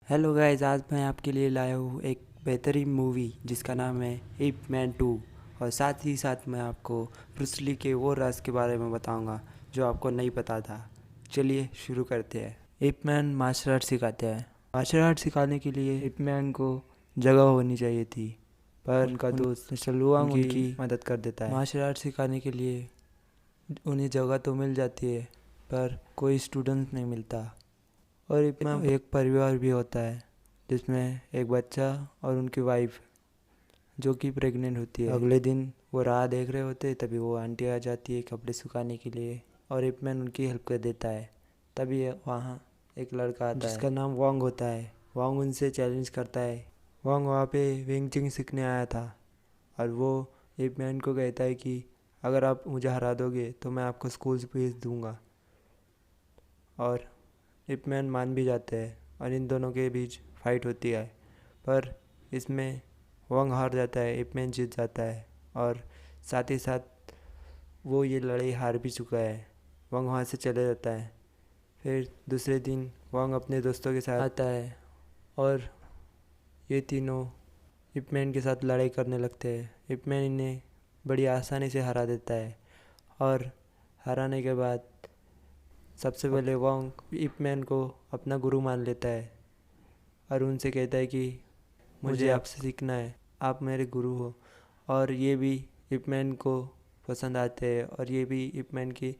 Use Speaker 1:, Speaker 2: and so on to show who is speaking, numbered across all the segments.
Speaker 1: Hello guys, आज मैं आपके लिए लाया हूँ एक बेहतरीन मूवी जिसका नाम है इप मैन 2। और साथ ही साथ मैं आपको ब्रूस ली के वो राज के बारे में बताऊंगा जो आपको नहीं पता था। चलिए शुरू करते हैं। इप मैन मार्शल आर्ट सिखाते हैं। मार्शल आर्ट सिखाने के लिए इप मैन को जगह होनी चाहिए थी, पर उनका दोस्त मिस्टर लुआंग उनकी मदद कर देता है। मार्शल आर्ट सिखाने के लिए उन्हें जगह तो मिल जाती है, पर कोई स्टूडेंट नहीं मिलता। और इसमें एक परिवार भी होता है जिसमें एक बच्चा और उनकी वाइफ जो कि प्रेग्नेंट होती है। अगले दिन वो राह देख रहे होते हैं, तभी वो आंटी आ जाती है कपड़े सुखाने के लिए और इपमैन उनकी हेल्प कर देता है। तभी वहाँ एक लड़का आता है जिसका नाम वांग होता है। वांग उनसे चैलेंज करता है। वांग वहाँ पे विंग चिंग सीखने आया था और वो इपमैन को कहता है कि अगर आप मुझे हरा दोगे तो मैं आपको स्कूल भेज दूँगा। और इपमैन मान भी जाते हैं और इन दोनों के बीच फाइट होती है, पर इसमें वांग हार जाता है, इपमैन जीत जाता है। और साथ ही साथ वो ये लड़ाई हार भी चुका है। वांग वहाँ से चले जाता है। फिर दूसरे दिन वांग अपने दोस्तों के साथ आता है और ये तीनों इपमैन के साथ लड़ाई करने लगते हैं। इपमैन इन्हें बड़ी आसानी से हरा देता है और हराने के बाद सबसे पहले वांग इपमैन को अपना गुरु मान लेता है और उनसे कहता है कि मुझे आपसे सीखना है, आप मेरे गुरु हो। और ये भी इपमैन को पसंद आते हैं और ये भी इपमैन की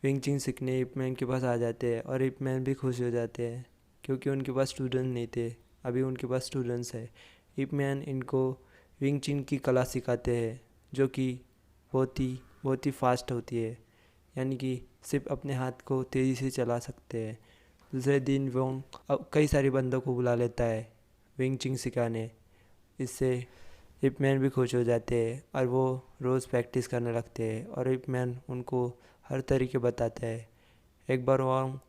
Speaker 1: विंग चिंग सीखने इपमैन के पास आ जाते हैं और इपमैन भी खुश हो जाते हैं क्योंकि उनके पास स्टूडेंट नहीं थे, अभी उनके पास स्टूडेंट्स है। इपमैन इनको विंग चिंग की कला सिखाते हैं जो कि बहुत ही फास्ट होती है, यानी कि सिर्फ अपने हाथ को तेज़ी से चला सकते हैं। दूसरे दिन वो अब कई सारे बंदों को बुला लेता है विंग चिंग सिखाने। इससे इपमैन भी खुश हो जाते हैं और वो रोज़ प्रैक्टिस करने लगते हैं और इपमैन उनको हर तरीके बताता है। एक बार वो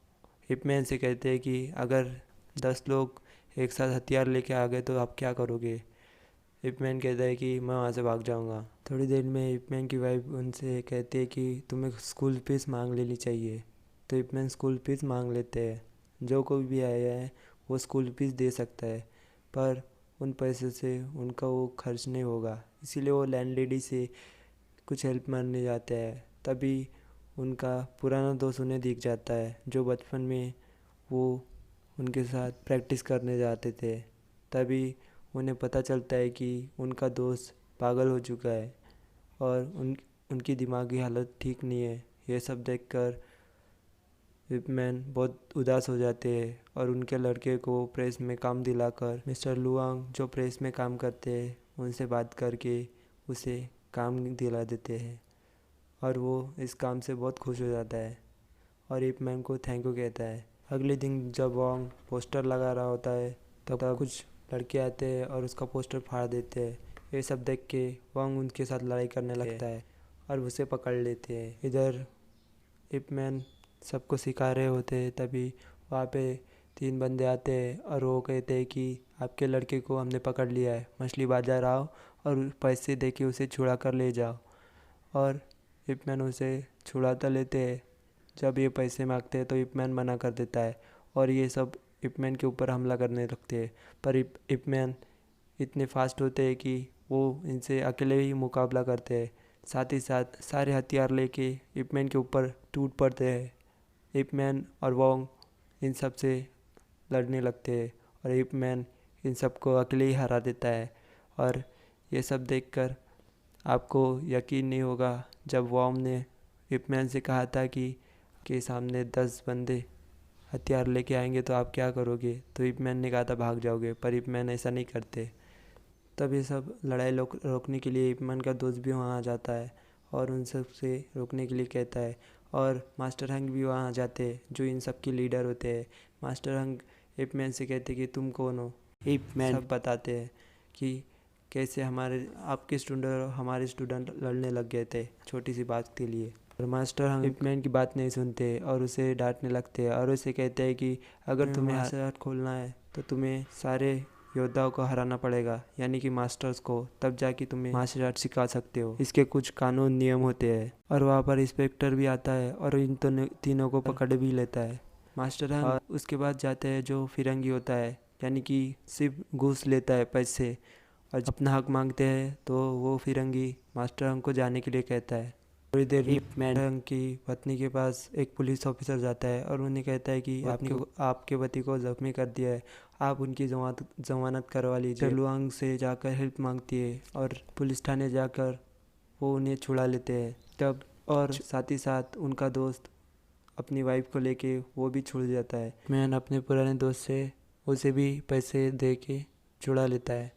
Speaker 1: इपमैन से कहते हैं कि अगर 10 लोग एक साथ हथियार लेके आ गए तो आप क्या करोगे। इपमैन कहता है कि मैं वहाँ से भाग जाऊँगा। थोड़ी देर में इपमैन की वाइफ उनसे कहती है कि तुम्हें स्कूल फीस मांग लेनी चाहिए। तो इपमैन स्कूल फीस मांग लेते हैं। जो कोई भी आया है वो स्कूल फीस दे सकता है, पर उन पैसे से उनका वो खर्च नहीं होगा, इसीलिए वो लैंडलेडी से कुछ हेल्प मांगने जाते हैं। तभी उनका पुराना दोस्त उन्हें दिख जाता है जो बचपन में वो उनके साथ प्रैक्टिस करने जाते थे। तभी उन्हें पता चलता है कि उनका दोस्त पागल हो चुका है और उनकी दिमागी हालत ठीक नहीं है। ये सब देखकर विपमैन बहुत उदास हो जाते हैं और उनके लड़के को प्रेस में काम दिलाकर मिस्टर लुआंग जो प्रेस में काम करते हैं उनसे बात करके उसे काम दिला देते हैं और वो इस काम से बहुत खुश हो जाता है और विपमैन को थैंक यू कहता है। अगले दिन जब वांग पोस्टर लगा रहा होता है तब कुछ लड़के आते हैं और उसका पोस्टर फाड़ देते हैं। ये सब देख के वांग उनके साथ लड़ाई करने लगता है और उसे पकड़ लेते हैं। इधर इपमैन सबको सिखा रहे होते हैं, तभी वहाँ पे 3 बंदे आते हैं और वो कहते हैं कि आपके लड़के को हमने पकड़ लिया है, मछली बाजार आओ और पैसे दे के उसे छुड़ा कर ले जाओ। और इपमैन उसे छुड़ाता लेते हैं। जब ये पैसे मांगते हैं तो इपमैन मना कर देता है और ये सब इपमैन के ऊपर हमला करने लगते हैं, पर इपमैन इतने फास्ट होते हैं कि वो इनसे अकेले ही मुकाबला करते हैं। साथ ही साथ सारे हथियार लेके इपमैन के ऊपर टूट पड़ते हैं। इपमैन और वोंग इन सब से लड़ने लगते हैं और इपमैन इन सबको अकेले ही हरा देता है। और ये सब देखकर आपको यकीन नहीं होगा जब वोंग ने इपमैन से कहा था कि के सामने 10 बंदे हथियार लेके आएंगे तो आप क्या करोगे। तो इपमैन ने कहा था भाग जाओगे, पर इपमैन ऐसा नहीं करते। तब ये सब लड़ाई रोकने के लिए इपमैन का दोस्त भी वहाँ आ जाता है और उन सब से रोकने के लिए कहता है। और मास्टर हंग भी वहाँ आ जाते हैं जो इन सब के लीडर होते हैं। मास्टर हंग इपमैन से कहते कि तुम कौन हो। इपमैन सब बताते हैं कि कैसे आपके स्टूडेंट और हमारे स्टूडेंट लड़ने लग गए थे छोटी सी बात के लिए। और मास्टर हंग इपमैन की बात नहीं सुनते और उसे डांटने लगते हैं और उसे कहते हैं कि अगर तुम्हें मार्शल आर्ट खोलना है तो तुम्हें सारे योद्धाओं को हराना पड़ेगा, यानी कि मास्टर्स को, तब जाके तुम्हें मार्शल आर्ट सिखा सकते हो। इसके कुछ कानून नियम होते हैं। और वहाँ पर इंस्पेक्टर भी आता है और इन तीनों को पकड़ भी लेता है मास्टर हंग। और उसके बाद जाते हैं जो फिरंगी होता है यानी कि सिर्फ घूस लेता है पैसे, और जब अपना हक मांगते हैं तो वो फिरंगी मास्टर हंग को जाने के लिए कहता है। थोड़ी देर में मैन हंग की पत्नी के पास एक पुलिस ऑफिसर जाता है और उन्हें कहता है कि आपके पति को जख्मी कर दिया है, आप उनकी जमानत करवा लीजिए। लुआंग से जाकर हेल्प मांगती है और पुलिस थाने जाकर वो उन्हें छुड़ा लेते हैं। तब और साथ ही साथ उनका दोस्त अपनी वाइफ को लेके वो भी छुड़ जाता है। मैन अपने पुराने दोस्त से उसे भी पैसे दे के छुड़ा लेता है।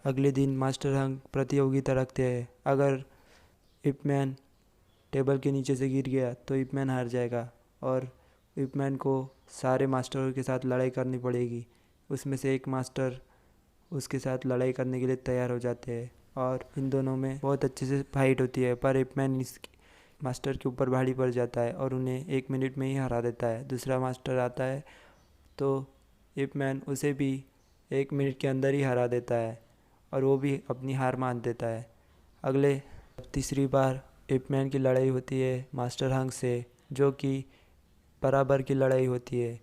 Speaker 1: अगले दिन मास्टर हंग प्रतियोगिता रखते हैं। अगर इप मैन टेबल के नीचे से गिर गया तो इप मैन हार जाएगा और इप मैन को सारे मास्टरों के साथ लड़ाई करनी पड़ेगी। उसमें से एक मास्टर उसके साथ लड़ाई करने के लिए तैयार हो जाते हैं और इन दोनों में बहुत अच्छे से फाइट होती है, पर इप मैन इस मास्टर के ऊपर भारी पड़ जाता है और उन्हें 1 मिनट में ही हरा देता है। दूसरा मास्टर आता है तो इप मैन उसे भी 1 मिनट के अंदर ही हरा देता है और वो भी अपनी हार मान देता है। अगले तीसरी बार इप मैन की लड़ाई होती है मास्टर हंग से, जो कि बराबर की लड़ाई होती है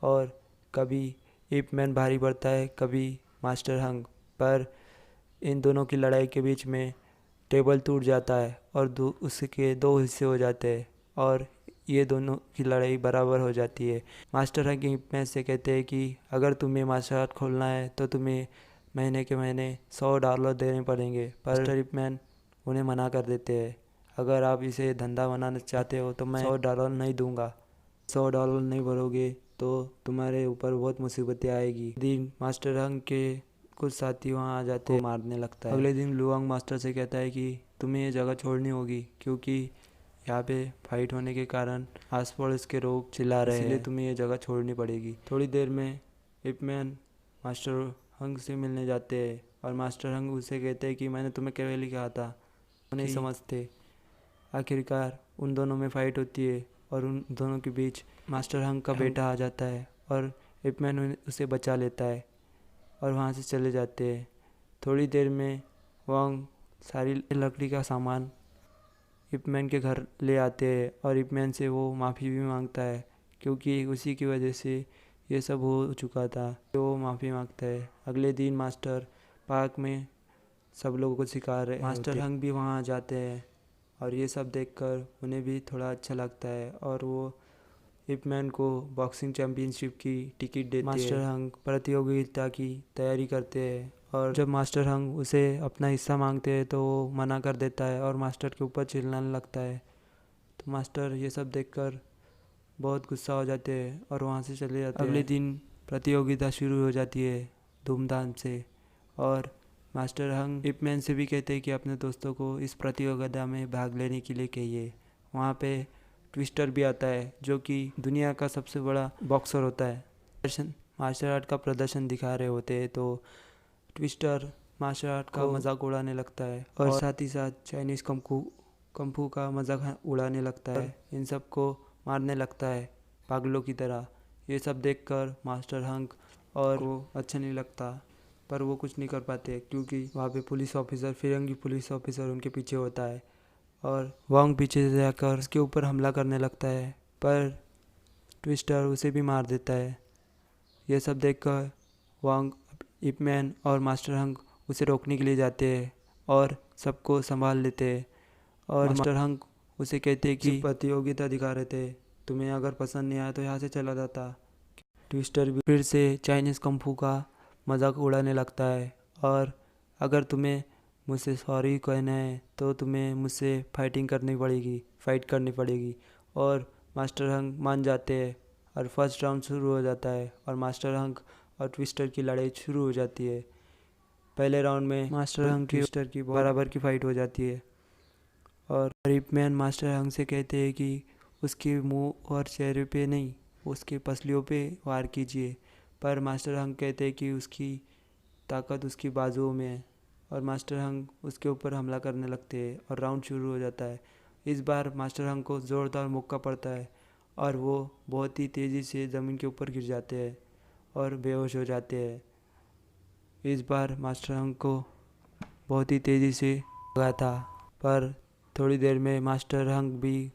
Speaker 1: और कभी इप मैन भारी पड़ता है, कभी मास्टर हंग। पर इन दोनों की लड़ाई के बीच में टेबल टूट जाता है और उसके 2 हिस्से हो जाते हैं और ये दोनों की लड़ाई बराबर हो जाती है। मास्टर हंग इप मैन से कहते हैं कि अगर तुम्हें मार्शल आर्ट खोलना है तो तुम्हें महीने के महीने $100 देने पड़ेंगे, पर मास्टर इप मैन उन्हें मना कर देते हैं। अगर आप इसे धंधा बनाना चाहते हो तो मैं $100 नहीं दूंगा, $100 नहीं भरोगे तो तुम्हारे ऊपर बहुत मुसीबतें आएगी। दिन मास्टर हंग के कुछ साथी वहाँ आ जाते हैं, मारने लगता है। अगले दिन लुआंग मास्टर से कहता है कि तुम्हें ये जगह छोड़नी होगी क्योंकि यहाँ पे फाइट होने के कारण आस पड़ोस के लोग चिल्ला रहे हैं, इसलिए तुम्हें ये जगह छोड़नी पड़ेगी। थोड़ी देर में इप मैन मास्टर हंग से मिलने जाते हैं और मास्टर हंग उसे कहते हैं कि मैंने तुम्हें केवल ही कहा था, वो नहीं समझते। आखिरकार उन दोनों में फाइट होती है और उन दोनों के बीच मास्टर हंग का बेटा आ जाता है और इप मैन उसे बचा लेता है और वहाँ से चले जाते हैं। थोड़ी देर में वांग सारी लकड़ी का सामान इप मैन के घर ले आते हैं और इप मैन से वो माफ़ी भी मांगता है क्योंकि उसी की वजह से ये सब हो चुका था, तो वो माफ़ी मांगता है। अगले दिन मास्टर पार्क में सब लोगों को सिखा रहे, मास्टर हंग भी वहाँ आ जाते हैं और ये सब देखकर उन्हें भी थोड़ा अच्छा लगता है और वो इप मैन को बॉक्सिंग चैम्पियनशिप की टिकट देते हैं। मास्टर हंग प्रतियोगिता की तैयारी करते हैं और जब मास्टर हंग उसे अपना हिस्सा मांगते हैं तो वो मना कर देता है और मास्टर के ऊपर चिल्लाने लगता है। तो मास्टर ये सब देखकर बहुत गुस्सा हो जाते हैं और वहाँ से चले जाते हैं। अगले दिन प्रतियोगिता शुरू हो जाती है धूमधाम से और मास्टर हंग इप मैन से भी कहते हैं कि अपने दोस्तों को इस प्रतियोगिता में भाग लेने के लिए कहिए। वहाँ पे ट्विस्टर भी आता है जो कि दुनिया का सबसे बड़ा बॉक्सर होता है। मार्शल आर्ट का प्रदर्शन दिखा रहे होते हैं तो ट्विस्टर मार्शल आर्ट का मजाक उड़ाने लगता है और साथ ही साथ चाइनीज़ कम्फू का मजाक उड़ाने लगता है। इन सब को मारने लगता है पागलों की तरह। ये सब देखकर मास्टर हंग और को अच्छा नहीं लगता, पर वो कुछ नहीं कर पाते क्योंकि वहाँ पे पुलिस ऑफिसर, फिरंगी पुलिस ऑफिसर उनके पीछे होता है और वांग पीछे से जाकर उसके ऊपर हमला करने लगता है, पर ट्विस्टर उसे भी मार देता है। यह सब देखकर वांग, इप मैन और मास्टर हंग उसे रोकने के लिए जाते हैं और सबको संभाल लेते हैं और मास्टर हंग उसे कहते हैं कि प्रतियोगिता दिखा रहे थे, तुम्हें अगर पसंद नहीं आया तो यहाँ से चला जाता। ट्विस्टर भी फिर से चाइनीज़ कम्फू का मजाक उड़ाने लगता है और अगर तुम्हें मुझसे सॉरी कहना है तो तुम्हें मुझसे फाइट करनी पड़ेगी और मास्टर हंग मान जाते हैं और फर्स्ट राउंड शुरू हो जाता है और मास्टर हंग और ट्विस्टर की लड़ाई शुरू हो जाती है। पहले राउंड में मास्टर हंग की ट्विस्टर की बराबर की फाइट हो जाती है और इप मैन मास्टर हंग से कहते हैं कि उसके मुंह और चेहरे पे नहीं, उसके पसलियों पे वार कीजिए, पर मास्टर हंग कहते हैं कि उसकी ताकत उसकी बाजुओं में है और मास्टर हंग उसके ऊपर हमला करने लगते हैं और राउंड शुरू हो जाता है। इस बार मास्टर हंग को ज़ोरदार मुक्का पड़ता है और वो बहुत ही तेज़ी से ज़मीन के ऊपर गिर जाते हैं और बेहोश हो जाते हैं। इस बार मास्टर हंग को बहुत ही तेज़ी से लगा था, पर थोड़ी देर में मास्टर हंग भी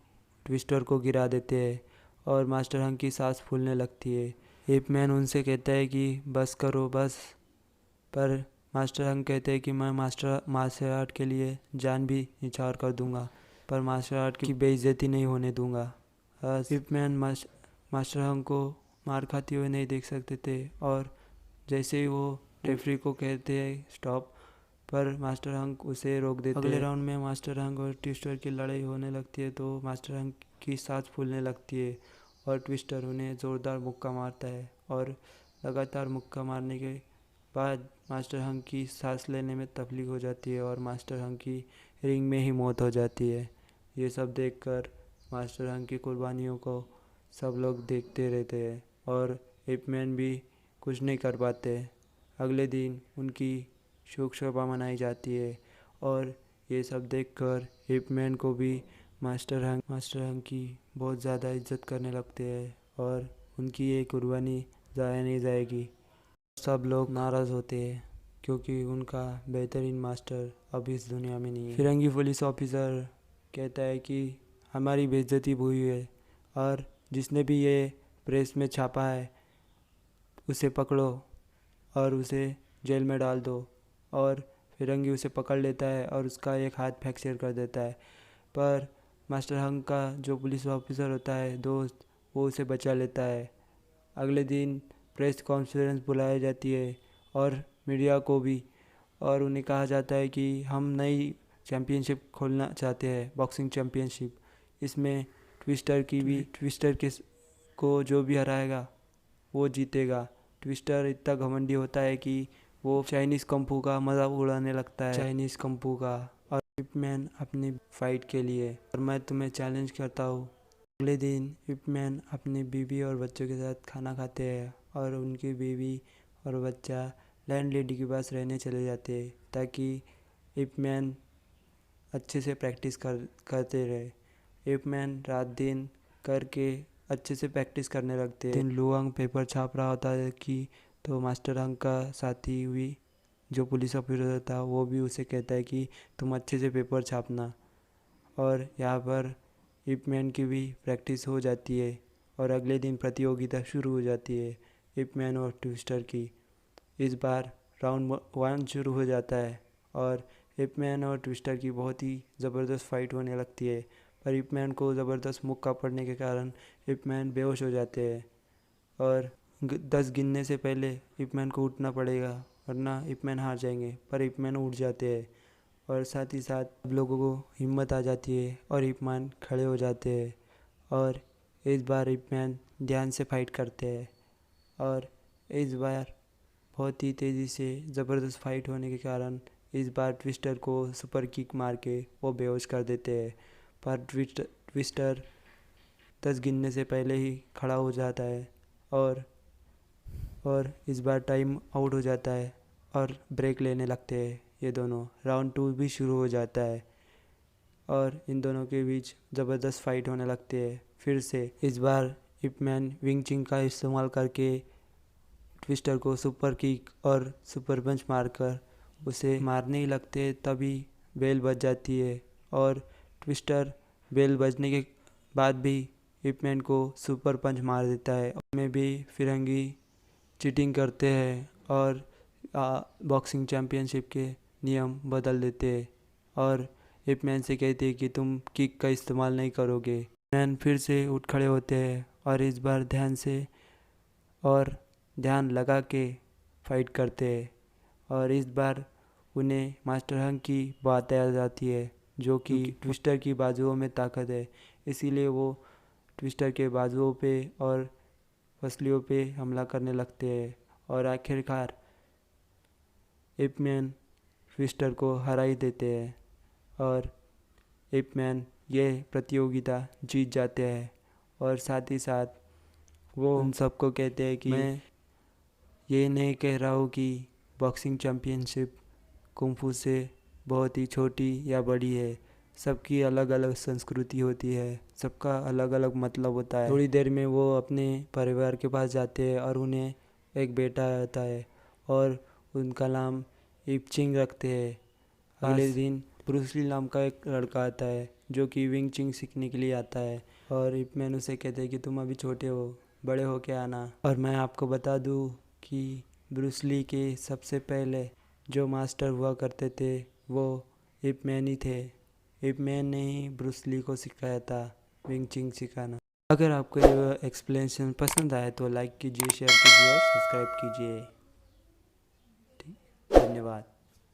Speaker 1: ट्विस्टर को गिरा देते हैं और मास्टर हंग की सांस फूलने लगती है। एप मैन उनसे कहता है कि बस करो बस, पर मास्टर हंग कहते हैं कि मैं मार्शल आर्ट के लिए जान भी निछावर कर दूंगा, पर मार्शल आर्ट की बेइज्जती नहीं होने दूंगा। एप मैन मास्टर हंग को मार खाते हुए नहीं देख सकते थे, और जैसे ही वो रेफरी को कहते हैं स्टॉप, पर मास्टर हंग उसे रोक देते हैं। अगले राउंड में मास्टर हंग और ट्विस्टर की लड़ाई होने लगती है, तो मास्टर हंग की सांस फूलने लगती है और ट्विस्टर उन्हें ज़ोरदार मुक्का मारता है, और लगातार मुक्का मारने के बाद मास्टर हंग की सांस लेने में तकलीफ हो जाती है और मास्टर हंग की रिंग में ही मौत हो जाती है। ये सब देखकर मास्टर हंग की कुर्बानियों को सब लोग देखते रहते हैं और एप मैन भी कुछ नहीं कर पाते। अगले दिन उनकी शोक सभा मनाई जाती है और ये सब देखकर एप मैन को भी मास्टर हंग की बहुत ज़्यादा इज्जत करने लगते हैं और उनकी ये कुर्बानी ज़ाया नहीं जाएगी। सब लोग नाराज़ होते हैं क्योंकि उनका बेहतरीन मास्टर अब इस दुनिया में नहीं है। फिरंगी पुलिस ऑफिसर कहता है कि हमारी बेइज्जती हुई है और जिसने भी ये प्रेस में छापा है उसे पकड़ो और उसे जेल में डाल दो। और फिरंगी उसे पकड़ लेता है और उसका एक हाथ फ्रैक्चर कर देता है, पर मास्टर हंग का जो पुलिस ऑफिसर होता है दोस्त, वो उसे बचा लेता है। अगले दिन प्रेस कॉन्फ्रेंस बुलाई जाती है और मीडिया को भी, और उन्हें कहा जाता है कि हम नई चैम्पियनशिप खोलना चाहते हैं, बॉक्सिंग चैम्पियनशिप। इसमें ट्विस्टर को जो भी हराएगा वो जीतेगा। ट्विस्टर इतना घमंडी होता है कि वो चाइनीज़ कंफू का मजाक उड़ाने लगता है, चाइनीज़ कंफू का। और इप मैन अपनी फाइट के लिए, और मैं तुम्हें चैलेंज करता हूँ। अगले दिन इप मैन अपनी बीवी और बच्चों के साथ खाना खाते हैं और उनकी बीवी और बच्चा लैंड लेडी के पास रहने चले जाते हैं ताकि इप मैन अच्छे से प्रैक्टिस करते रहे। इप मैन रात दिन करके अच्छे से प्रैक्टिस करने लगते हैं। दिन लुआंग पेपर छाप रहा होता है कि तो मास्टर हंग का साथी भी जो पुलिस ऑफिसर था वो भी उसे कहता है कि तुम अच्छे से पेपर छापना। और यहाँ पर इप मैन की भी प्रैक्टिस हो जाती है और अगले दिन प्रतियोगिता शुरू हो जाती है इप मैन और ट्विस्टर की। इस बार राउंड 1 शुरू हो जाता है और इप मैन और ट्विस्टर की बहुत ही ज़बरदस्त फाइट होने लगती है, पर इप मैन को ज़बरदस्त मुक्का पड़ने के कारण इप मैन बेहोश हो जाते हैं और 10 गिनने से पहले इप मैन को उठना पड़ेगा वरना इप मैन हार जाएंगे, पर इप मैन उठ जाते हैं और साथ ही साथ सब लोगों को हिम्मत आ जाती है और इप मैन खड़े हो जाते हैं। और इस बार इप मैन ध्यान से फाइट करते हैं और इस बार बहुत ही तेज़ी से ज़बरदस्त फाइट होने के कारण इस बार ट्विस्टर को सुपर किक मार के वो बेहोश कर देते हैं, पर ट्विस्टर 10 गिनने से पहले ही खड़ा हो जाता है और इस बार टाइम आउट हो जाता है और ब्रेक लेने लगते हैं ये दोनों। राउंड 2 भी शुरू हो जाता है और इन दोनों के बीच ज़बरदस्त फाइट होने लगती है फिर से। इस बार इप मैन विंग चिंग का इस्तेमाल करके ट्विस्टर को सुपर किक और सुपर पंच मारकर उसे मारने ही लगते हैं, तभी बेल बज जाती है और ट्विस्टर बेल बजने के बाद भी इप मैन को सुपर पंच मार देता है। में भी फिरंगी चीटिंग करते हैं और बॉक्सिंग चैम्पियनशिप के नियम बदल देते हैं और इप मैन से कहते हैं कि तुम किक का इस्तेमाल नहीं करोगे। मैन फिर से उठ खड़े होते हैं और इस बार ध्यान लगा के फाइट करते हैं और इस बार उन्हें मास्टर हंग की बात याद आती है जो कि ट्विस्टर की बाजुओं में ताकत है, इसीलिए वो ट्विस्टर के बाजुओं पे और पसलियों पे हमला करने लगते हैं और आखिरकार इप मैन ट्विस्टर को हरा ही देते हैं और इप मैन ये प्रतियोगिता जीत जाते हैं। और साथ ही साथ वो उन सबको कहते हैं कि मैं ये नहीं कह रहा हूँ कि बॉक्सिंग चैम्पियनशिप कुंफू से बहुत ही छोटी या बड़ी है, सबकी अलग अलग संस्कृति होती है, सबका अलग अलग मतलब होता है। थोड़ी देर में वो अपने परिवार के पास जाते हैं और उन्हें एक बेटा आता है और उनका नाम इपचिंग रखते हैं। अगले दिन ब्रूस ली नाम का एक लड़का आता है जो कि विंग चिंग सीखने के लिए आता है और इप मैन उसे कहते हैं कि तुम अभी छोटे हो, बड़े होके आना। और मैं आपको बता दूँ कि ब्रूस ली के सबसे पहले जो मास्टर हुआ करते थे वो इप मैन ही थे। इप मैन ने ही ब्रूस ली को सिखाया था विंग चिंग सिखाना। अगर आपको ये एक्सप्लेनेशन पसंद आए तो लाइक कीजिए, शेयर कीजिए और सब्सक्राइब कीजिए। ठीक, धन्यवाद।